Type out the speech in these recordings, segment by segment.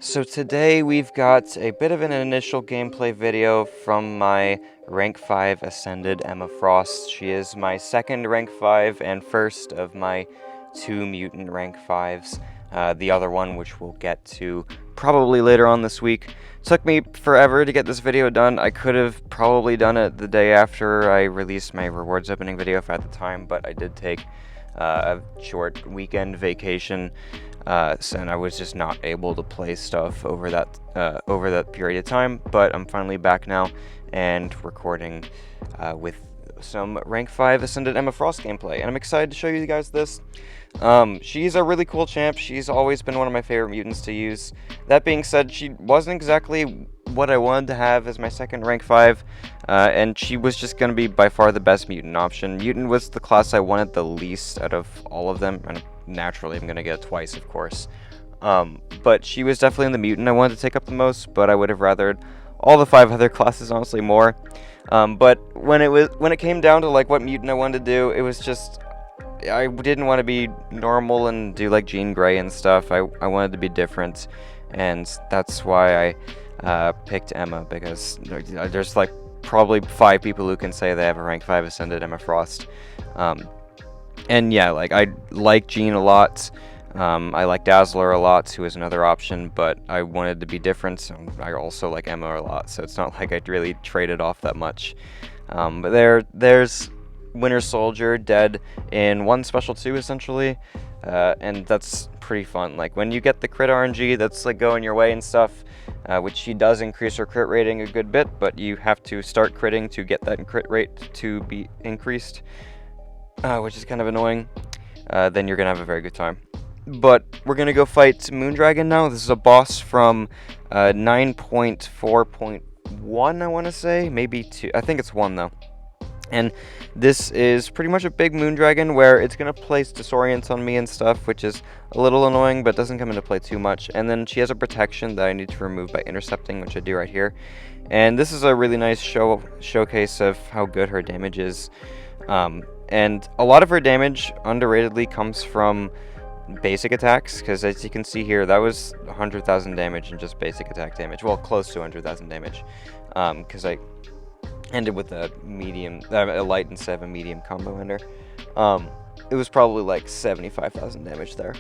So today we've got a bit of an initial gameplay video from my rank 5 Ascended Emma Frost. She is my second rank 5 and first of my two mutant rank 5s. The other one, which we'll get to probably later on this week. Took me forever to get this video done. I could have probably done it the day after I released my rewards opening video at the time, but I did take a short weekend vacation. And I was just not able to play stuff over that period of time, but I'm finally back now and recording with some rank 5 Ascended Emma Frost gameplay, and I'm excited to show you guys this. She's a really cool champ. She's always been one of my favorite mutants to use. That being said, she wasn't exactly what I wanted to have as my second rank 5, and she was just going to be by far the best mutant option. Mutant was the class I wanted the least out of all of them, and naturally I'm going to get it twice, of course. But she was definitely in the mutant I wanted to take up the most, but I would have rathered all the 5 other classes honestly more. But when it came down to like what mutant I wanted to do, it was just I didn't want to be normal and do like Jean Grey and stuff. I wanted to be different, and that's why I picked Emma, because there's like probably 5 people who can say they have a rank 5 Ascended Emma Frost. And yeah, like I like Jean a lot. I like Dazzler a lot, who is another option, but I wanted to be different, so I also like Emma a lot, so it's not like I'd really traded off that much. But there's Winter Soldier dead in one special 2 essentially, and that's pretty fun. Like when you get the crit RNG that's like going your way and stuff, which she does increase her crit rating a good bit, but you have to start critting to get that crit rate to be increased, which is kind of annoying. Then you're gonna have a very good time. But we're gonna go fight Moondragon now. This is a boss from 9.4.1, I want to say, maybe 2. I think it's 1 though. And this is pretty much a big Moondragon where it's going to place Disorients on me and stuff, which is a little annoying, but doesn't come into play too much. And then she has a protection that I need to remove by intercepting, which I do right here. And this is a really nice showcase of how good her damage is. And a lot of her damage, underratedly, comes from basic attacks, because as you can see here, that was 100,000 damage in just basic attack damage. Well, close to 100,000 damage, because I ended with a light instead of a medium combo ender. It was probably like 75,000 damage there.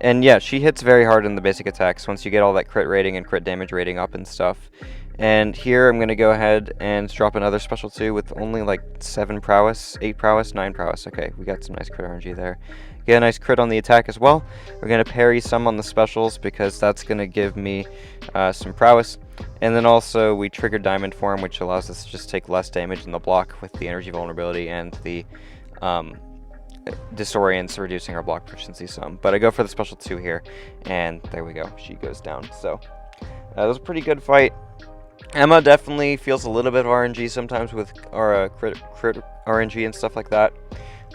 And yeah, she hits very hard in the basic attacks once you get all that crit rating and crit damage rating up and stuff. And here I'm going to go ahead and drop another special 2 with only like 7 prowess, 8 prowess, 9 prowess. Okay, we got some nice crit RNG there. Get a nice crit on the attack as well. We're going to parry some on the specials because that's going to give me some prowess. And then also we trigger Diamond Form, which allows us to just take less damage in the block with the energy vulnerability and the Disorients, reducing our block proficiency some. But I go for the special 2 here, and there we go. She goes down. So that was a pretty good fight. Emma definitely feels a little bit of RNG sometimes with our crit RNG and stuff like that.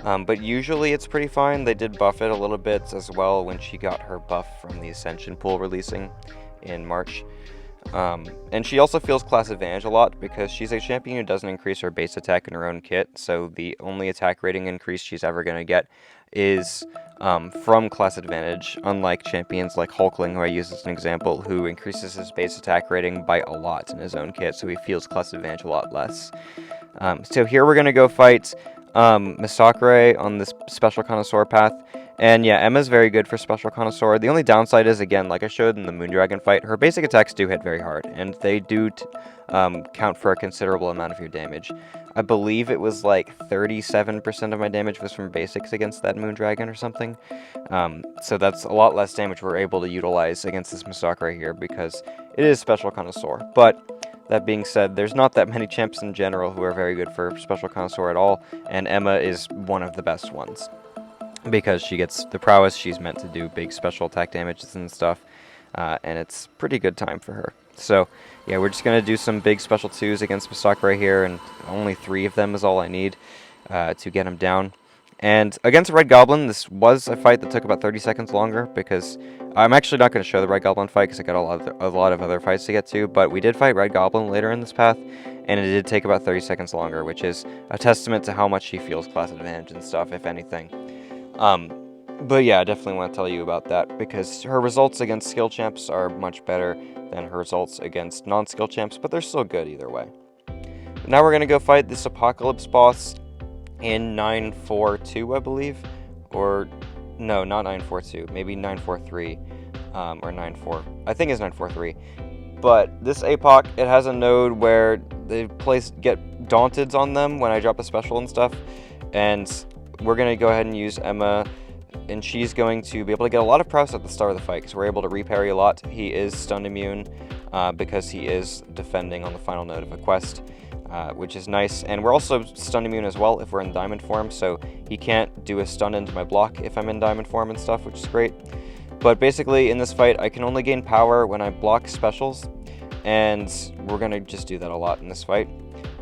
But usually it's pretty fine. They did buff it a little bit as well when she got her buff from the Ascension pool releasing in March. And she also feels class advantage a lot because she's a champion who doesn't increase her base attack in her own kit, so the only attack rating increase she's ever going to get is from class advantage, unlike champions like Hulkling, who I use as an example, who increases his base attack rating by a lot in his own kit, so he feels class advantage a lot less. So here we're going to go fight MCoC on this special connoisseur path. And yeah, Emma's very good for special connoisseur. The only downside is, again, like I showed in the Moondragon fight, her basic attacks do hit very hard, and they do count for a considerable amount of your damage. I believe it was like 37% of my damage was from basics against that Moondragon or something. So that's a lot less damage we're able to utilize against this MCoC right here because it is special connoisseur. But that being said, there's not that many champs in general who are very good for special connoisseur at all, and Emma is one of the best ones. Because she gets the prowess, she's meant to do big special attack damages and stuff, and it's pretty good time for her. So yeah, we're just going to do some big special 2s against MCoC right here, and only 3 of them is all I need to get him down. And against Red Goblin, this was a fight that took about 30 seconds longer, because I'm actually not going to show the Red Goblin fight because I got a lot of other fights to get to, but we did fight Red Goblin later in this path, and it did take about 30 seconds longer, which is a testament to how much she feels class advantage and stuff, if anything. But yeah, I definitely want to tell you about that, because her results against skill champs are much better than her results against non-skill champs, but they're still good either way. Now we're going to go fight this Apocalypse boss in 942, I believe. Or, no, not 942, maybe 943, or 94. I think it's 943. But this APOC, it has a node where they get daunted on them when I drop a special and stuff. And we're going to go ahead and use Emma, and she's going to be able to get a lot of prowess at the start of the fight, because we're able to reparry a lot. He is stun immune, because he is defending on the final node of a quest, which is nice. And we're also stun immune as well if we're in diamond form, so he can't do a stun into my block if I'm in diamond form and stuff, which is great. But basically, in this fight, I can only gain power when I block specials, and we're going to just do that a lot in this fight.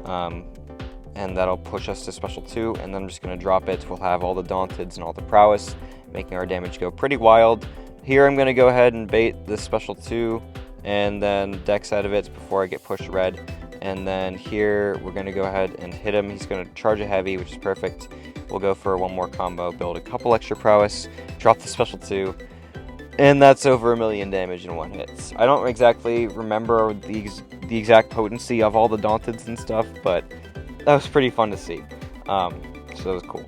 And that'll push us to special 2, and then I'm just going to drop it. We'll have all the daunteds and all the prowess, making our damage go pretty wild. Here I'm going to go ahead and bait this special 2, and then dex out of it before I get pushed red. And then here we're going to go ahead and hit him. He's going to charge a heavy, which is perfect. We'll go for one more combo, build a couple extra prowess, drop the special 2, and that's over 1,000,000 damage in one hit. I don't exactly remember the exact potency of all the daunteds and stuff, but that was pretty fun to see. So that was cool.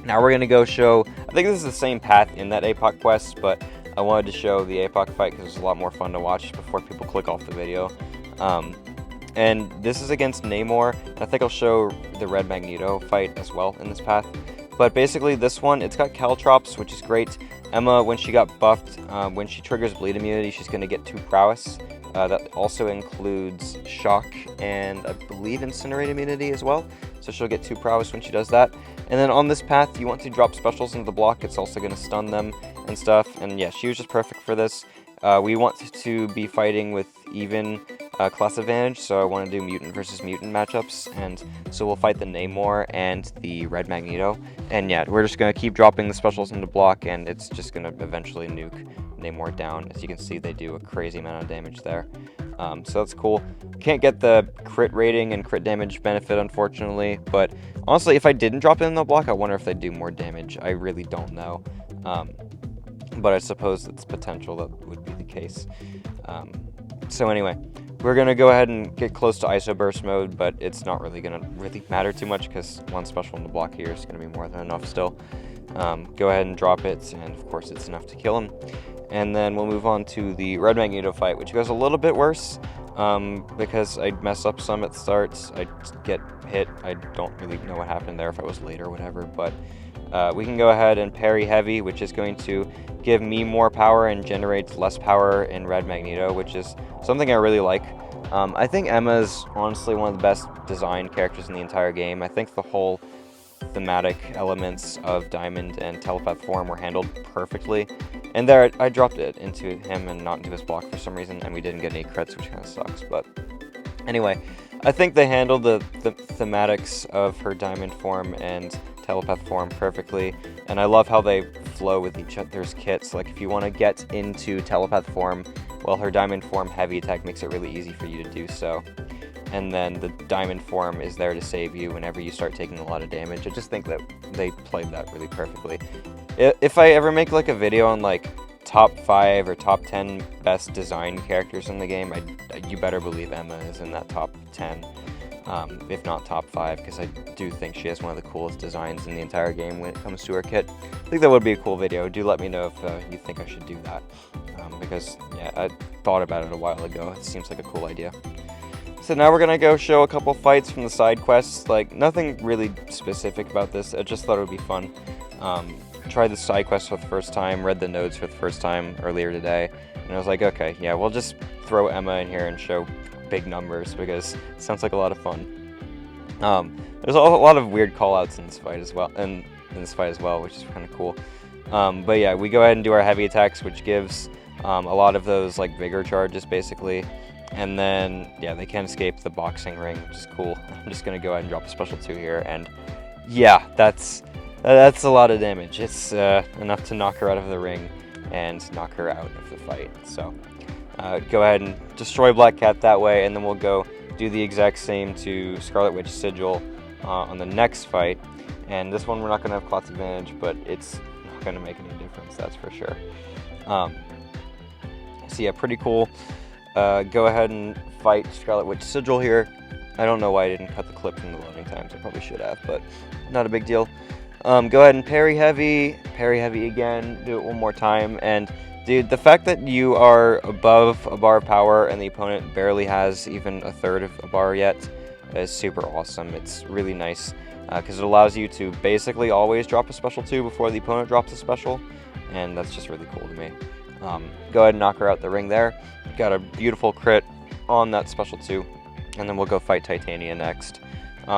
Now we're going to go show, I think this is the same path in that APOC quest, but I wanted to show the APOC fight because it's a lot more fun to watch before people click off the video. And this is against Namor. I think I'll show the Red Magneto fight as well in this path. But basically this one, it's got Caltrops, which is great. Emma, when she got buffed, when she triggers bleed immunity, she's going to get 2 prowess. That also includes shock and I believe incinerate immunity as well. So she'll get 2 prowess when she does that. And then on this path, you want to drop specials into the block. It's also going to stun them and stuff. And yeah, she was just perfect for this. We want to be fighting with even class advantage, so I want to do mutant versus mutant matchups, and so we'll fight the Namor and the Red Magneto. And yeah, we're just going to keep dropping the specials into block, and it's just going to eventually nuke Namor down. As you can see, they do a crazy amount of damage there. So that's cool. Can't get the crit rating and crit damage benefit, unfortunately, but honestly, if I didn't drop it in the block, I wonder if they'd do more damage. I really don't know. But I suppose it's potential that would be the case. So anyway, we're going to go ahead and get close to ISO burst mode, but it's not really going to matter too much because one special in the block here is going to be more than enough still. Go ahead and drop it, and of course it's enough to kill him. And then we'll move on to the Red Magneto fight, which goes a little bit worse because I mess up some at the start. I get hit. I don't really know what happened there, if I was late or whatever, but we can go ahead and parry heavy, which is going to give me more power and generates less power in Red Magneto, which is something I really like. I think Emma's honestly one of the best designed characters in the entire game. I think the whole thematic elements of Diamond and Telepath form were handled perfectly. And there, I dropped it into him and not into his block for some reason, and we didn't get any crits, which kind of sucks. But anyway, I think they handled the thematics of her Diamond form and Telepath form perfectly, and I love how they flow with each other's kits. Like, if you want to get into Telepath form, well, her Diamond form heavy attack makes it really easy for you to do so. And then the Diamond form is there to save you whenever you start taking a lot of damage. I just think that they played that really perfectly. If I ever make like a video on like top 5 or top 10 best designed characters in the game, you better believe Emma is in that top 10, if not top 5, because I do think she has one of the coolest designs in the entire game when it comes to her kit. I think that would be a cool video. Do let me know if you think I should do that, because yeah, I thought about it a while ago. It seems like a cool idea. So now we're going to go show a couple fights from the side quests. Like, nothing really specific about this. I just thought it would be fun. Tried the side quest for the first time, read the notes for the first time earlier today, and I was like, okay, yeah, we'll just throw Emma in here and show big numbers because it sounds like a lot of fun. There's a lot of weird callouts in this fight as well, which is kind of cool. But yeah, we go ahead and do our heavy attacks, which gives a lot of those like vigor charges basically. And then, yeah, they can't escape the boxing ring, which is cool. I'm just going to go ahead and drop a special 2 here, and yeah, that's a lot of damage. It's enough to knock her out of the ring and knock her out of the fight. So go ahead and destroy Black Cat that way, and then we'll go do the exact same to Scarlet Witch Sigil on the next fight. And this one we're not going to have class advantage, but it's going to make any difference, that's for sure. So yeah, pretty cool. Go ahead and fight Scarlet Witch Sigil here. I don't know why I didn't cut the clip from the loading times. I probably should have, but not a big deal. Go ahead and parry heavy again, do it one more time, and dude, the fact that you are above a bar of power and the opponent barely has even a third of a bar yet is super awesome. It's really nice, because it allows you to basically always drop a special 2 before the opponent drops a special, and that's just really cool to me. Go ahead and knock her out the ring there. Got a beautiful crit on that special 2, and then we'll go fight Titania next,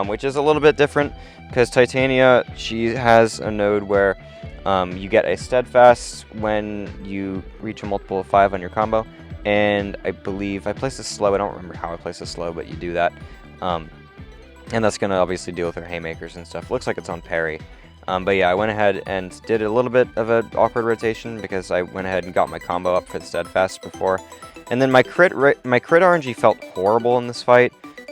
which is a little bit different, because Titania, she has a node where you get a steadfast when you reach a multiple of 5 on your combo, and I believe I placed a slow. I don't remember how I placed a slow, but you do that, and that's going to obviously deal with her haymakers and stuff. Looks like it's on parry. But yeah, I went ahead and did a little bit of an awkward rotation because I went ahead and got my combo up for the steadfast before. And then my crit RNG felt horrible in this fight.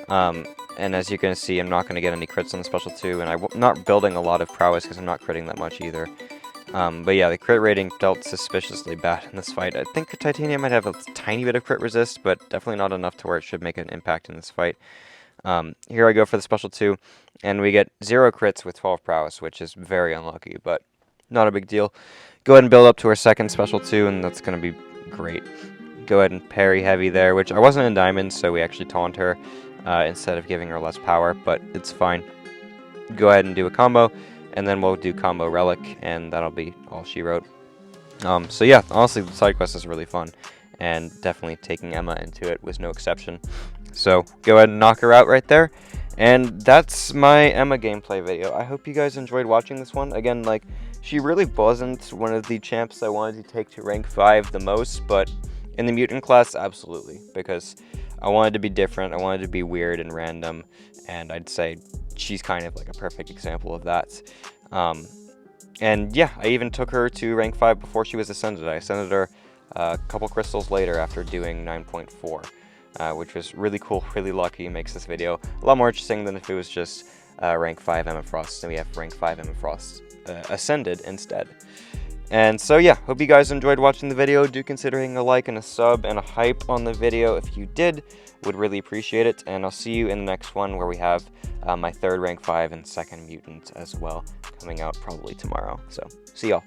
And as you can see, I'm not going to get any crits on the special 2, and I'm not building a lot of prowess because I'm not critting that much either. But yeah, the crit rating felt suspiciously bad in this fight. I think Titania might have a tiny bit of crit resist, but definitely not enough to where it should make an impact in this fight. Here I go for the special 2, and we get 0 crits with 12 prowess, which is very unlucky, but not a big deal. Go ahead and build up to our second special 2, and that's going to be great. Go ahead and parry heavy there, which I wasn't in diamonds, so we actually taunt her instead of giving her less power, but it's fine. Go ahead and do a combo, and then we'll do combo relic, and that'll be all she wrote. So yeah, honestly, the side quest is really fun, and definitely taking Emma into it was no exception. So go ahead and knock her out right there, and that's my Emma gameplay video. I hope you guys enjoyed watching this one. Again, like, she really wasn't one of the champs I wanted to take to rank 5 the most, but in the mutant class, absolutely, because I wanted to be different, I wanted to be weird and random, and I'd say she's kind of like a perfect example of that. And yeah, I even took her to rank 5 before she was ascended. I ascended her a couple crystals later after doing 9.4. Which was really cool, really lucky, makes this video a lot more interesting than if it was just rank 5 Emma Frost, and we have rank 5 Emma Frost ascended instead. And so yeah, hope you guys enjoyed watching the video. Do consider hitting a like and a sub and a hype on the video if you did. Would really appreciate it, and I'll see you in the next one where we have my third rank 5 and second mutant as well coming out probably tomorrow. So see y'all.